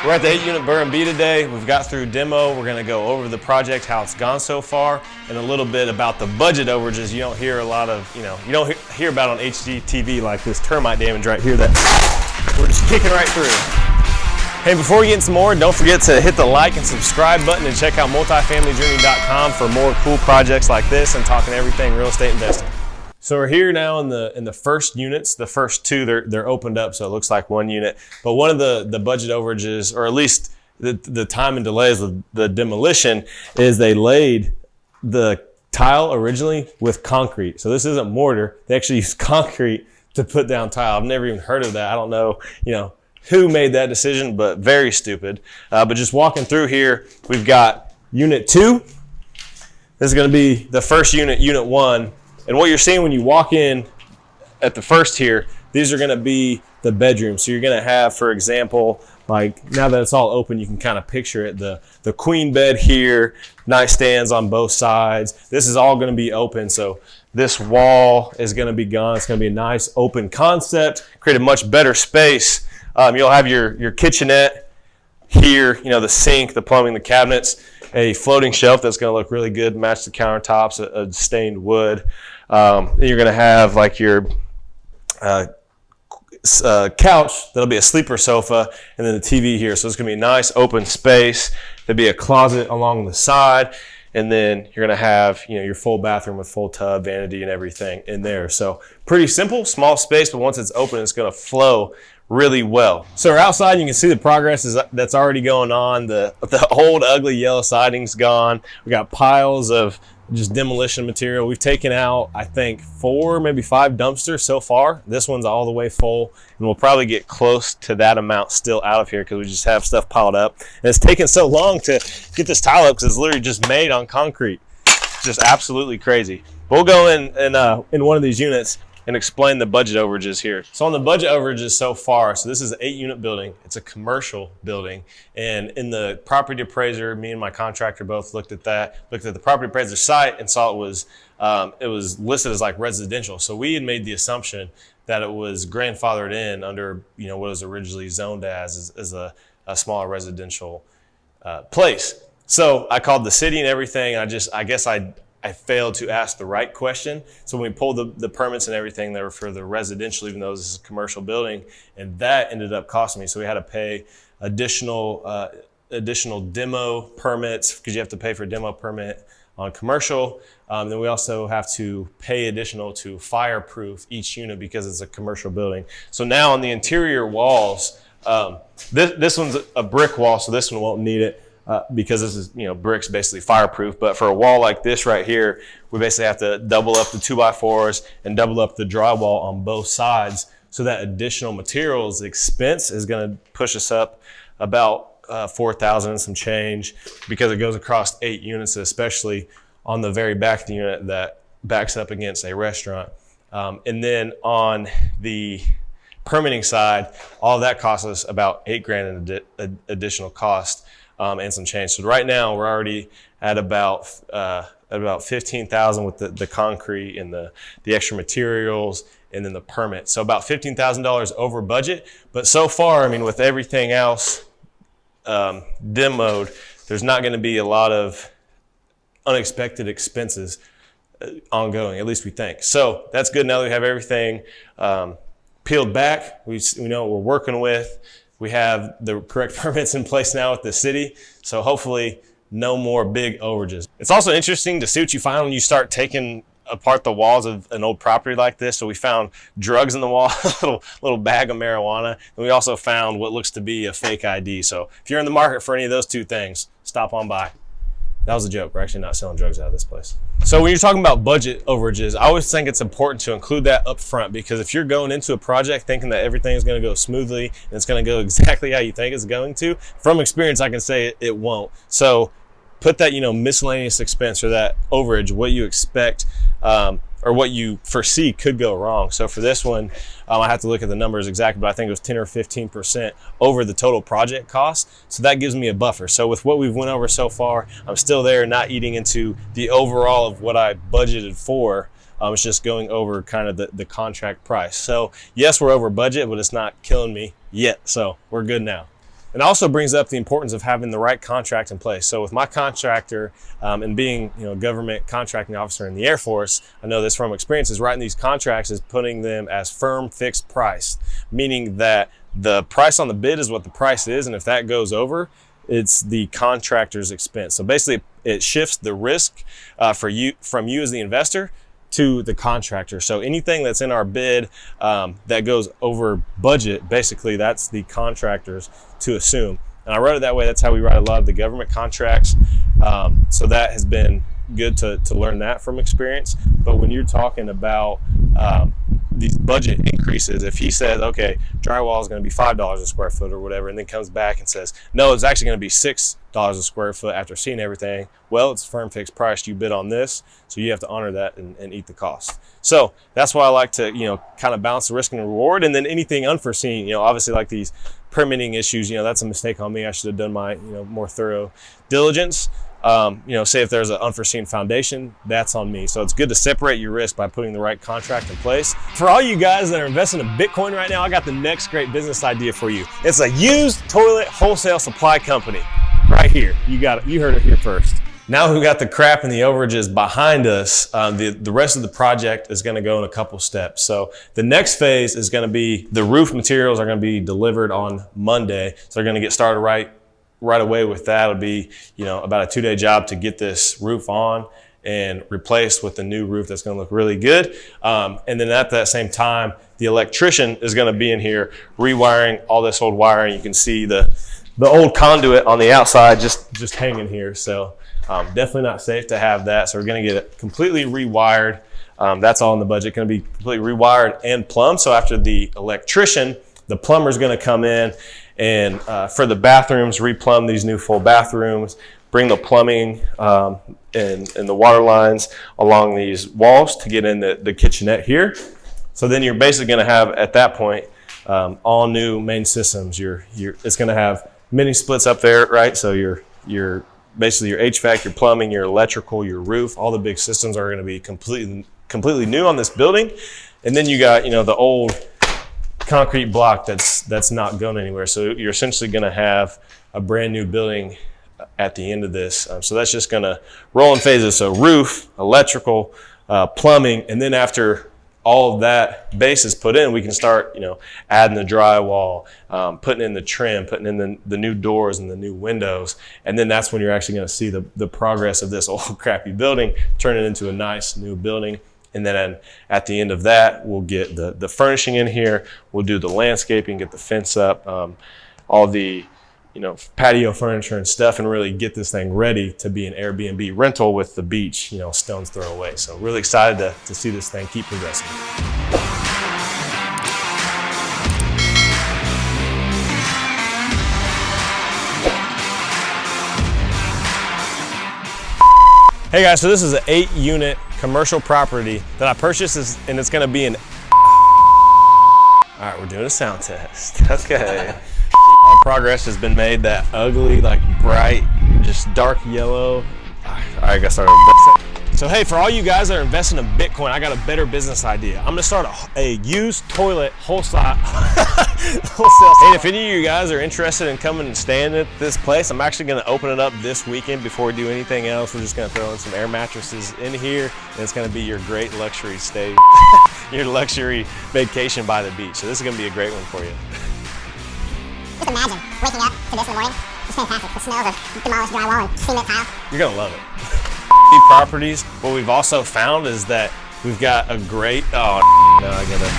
We're at the 8-unit BRRRR'nb today. We've got through demo. We're gonna go over the project, how it's gone so far, and a little bit about the budget overages you don't hear a lot of, you don't hear about on HGTV, like this termite damage right here that we're just kicking right through. Hey, before we get into more, don't forget to hit the like and subscribe button and check out multifamilyjourney.com for more cool projects like this and talking everything real estate investing. So we're here now in the first units. The first two, they're opened up, so it looks like one unit. But one of the budget overages, or at least the time and delays with the demolition, is they laid the tile originally with concrete. So this isn't mortar. They actually used concrete to put down tile. I've never even heard of that. I don't know, who made that decision, but very stupid. But just walking through here, we've got unit 2. This is going to be the first unit, unit 1. And what you're seeing when you walk in at the first here, these are going to be the bedrooms. So you're going to have, for example, like now that it's all open, you can kind of picture it. The queen bed here, nightstands on both sides. This is all going to be open. So this wall is going to be gone. It's going to be a nice open concept, create a much better space. You'll have your kitchenette here, the sink, the plumbing, the cabinets, a floating shelf that's going to look really good, match the countertops, a stained wood. Then you're going to have like your couch that'll be a sleeper sofa, and then the TV here. So it's going to be a nice open space. There'll be a closet along the side, and then you're going to have your full bathroom with full tub, vanity, and everything in there. So pretty simple, small space, but once it's open, it's going to flow really well. So we're outside, you can see the progress that's already going on. The old ugly yellow siding's gone. We got piles of just demolition material. We've taken out, I think, 4, maybe 5 dumpsters so far. This one's all the way full, and we'll probably get close to that amount still out of here because we just have stuff piled up. And it's taken so long to get this tile up because it's literally just made on concrete. It's just absolutely crazy. We'll go in one of these units and explain the budget overages here. So on the budget overages so far, so this is an 8-unit building. It's a commercial building. And in the property appraiser, me and my contractor both looked at the property appraiser site and saw it was listed as like residential. So we had made the assumption that it was grandfathered in under what it was originally zoned as a smaller residential place. So I called the city and everything. I guess I failed to ask the right question. So when we pulled the permits and everything, they were for the residential, even though this is a commercial building, and that ended up costing me. So we had to pay additional demo permits because you have to pay for a demo permit on commercial. Then we also have to pay additional to fireproof each unit because it's a commercial building. So now on the interior walls, this one's a brick wall, so this one won't need it. Because this is, bricks basically fireproof. But for a wall like this right here, we basically have to double up the 2x4s and double up the drywall on both sides. So that additional materials expense is going to push us up about $4,000 and some change because it goes across 8 units, especially on the very back of the unit that backs up against a restaurant. And then on the permitting side, all that costs us about $8,000 in additional cost. And some change. So right now we're already at about $15,000 with the concrete and the extra materials and then the permit. So about $15,000 over budget. But so far, with everything else demoed, there's not going to be a lot of unexpected expenses ongoing, at least we think. So that's good. Now that we have everything peeled back, we know what we're working with. We have the correct permits in place now with the city, so hopefully no more big overages. It's also interesting to see what you find when you start taking apart the walls of an old property like this. So we found drugs in the wall, a little bag of marijuana, and we also found what looks to be a fake ID. So if you're in the market for any of those 2 things, stop on by. That was a joke. We're actually not selling drugs out of this place. So when you're talking about budget overages, I always think it's important to include that up front, because if you're going into a project thinking that everything is going to go smoothly and it's going to go exactly how you think it's going to, from experience, I can say it won't. So put that, miscellaneous expense or that overage, what you expect or what you foresee could go wrong. So for this one, I have to look at the numbers exactly, but I think it was 10 or 15% over the total project cost. So that gives me a buffer. So with what we've went over so far, I'm still there, not eating into the overall of what I budgeted for. It's just going over kind of the contract price. So yes, we're over budget, but it's not killing me yet. So we're good now. It also brings up the importance of having the right contract in place. So with my contractor and being, government contracting officer in the Air Force, I know this from experience, is writing these contracts is putting them as firm fixed price, meaning that the price on the bid is what the price is. And if that goes over, it's the contractor's expense. So basically it shifts the risk from you as the investor to the contractor. So anything that's in our bid that goes over budget, basically that's the contractors to assume. And I wrote it that way. That's how we write a lot of the government contracts. So that has been good to learn that from experience. But when you're talking about these budget increases, if he says, okay, drywall is going to be $5 a square foot or whatever, and then comes back and says, no, it's actually going to be $6 a square foot after seeing everything. Well, it's firm fixed price. You bid on this, so you have to honor that and eat the cost. So that's why I like to, kind of balance the risk and the reward. And then anything unforeseen, obviously like these permitting issues, that's a mistake on me. I should have done my, more thorough diligence. Say if there's an unforeseen foundation, that's on me. So it's good to separate your risk by putting the right contract in place. For all you guys that are investing in Bitcoin right now, I got the next great business idea for you. It's a used toilet wholesale supply company right here. You heard it here first. Now we got the crap and the overages behind us, the rest of the project is going to go in a couple steps. So the next phase is going to be the roof materials are going to be delivered on Monday. So they're going to get started right away with that. It'll be, about a 2-day job to get this roof on and replaced with a new roof that's going to look really good. And then at that same time, the electrician is going to be in here rewiring all this old wiring. You can see the old conduit on the outside just hanging here. So definitely not safe to have that. So we're going to get it completely rewired. That's all in the budget, going to be completely rewired and plumbed. So after the electrician, the plumber is going to come in and for the bathrooms, replumb these new full bathrooms, bring the plumbing and the water lines along these walls to get in the kitchenette here. So then you're basically going to have at that point all new main systems. It's going to have mini splits up there, right? So your basically your HVAC, your plumbing, your electrical, your roof, all the big systems are going to be completely new on this building. And then you got the old concrete block that's not going anywhere. So you're essentially going to have a brand new building at the end of this. So that's just going to roll in phases. So roof, electrical, plumbing, and then after all of that base is put in, we can start, adding the drywall, putting in the trim, putting in the new doors and the new windows. And then that's when you're actually going to see the progress of this old crappy building turn it into a nice new building. And then at the end of that, we'll get the furnishing in here. We'll do the landscaping, get the fence up, all the patio furniture and stuff, and really get this thing ready to be an Airbnb rental with the beach, stone's throw away. So really excited to see this thing keep progressing. Hey guys, so this is an 8-unit commercial property that I purchased, and it's gonna be an all right, we're doing a sound test. Okay. Progress has been made. That ugly, bright, just dark yellow. All right, I got started. So hey, for all you guys that are investing in Bitcoin, I got a better business idea. I'm gonna start a used toilet wholesale. And if any of you guys are interested in coming and staying at this place, I'm actually gonna open it up this weekend before we do anything else. We're just gonna throw in some air mattresses in here, and it's gonna be your great luxury stay, your luxury vacation by the beach. So this is gonna be a great one for you. Just imagine waking up to this in the morning. It's fantastic. The smells of demolished drywall and cement tile. You're gonna love it. Properties. What we've also found is that we've got a great. Oh, no, I gotta.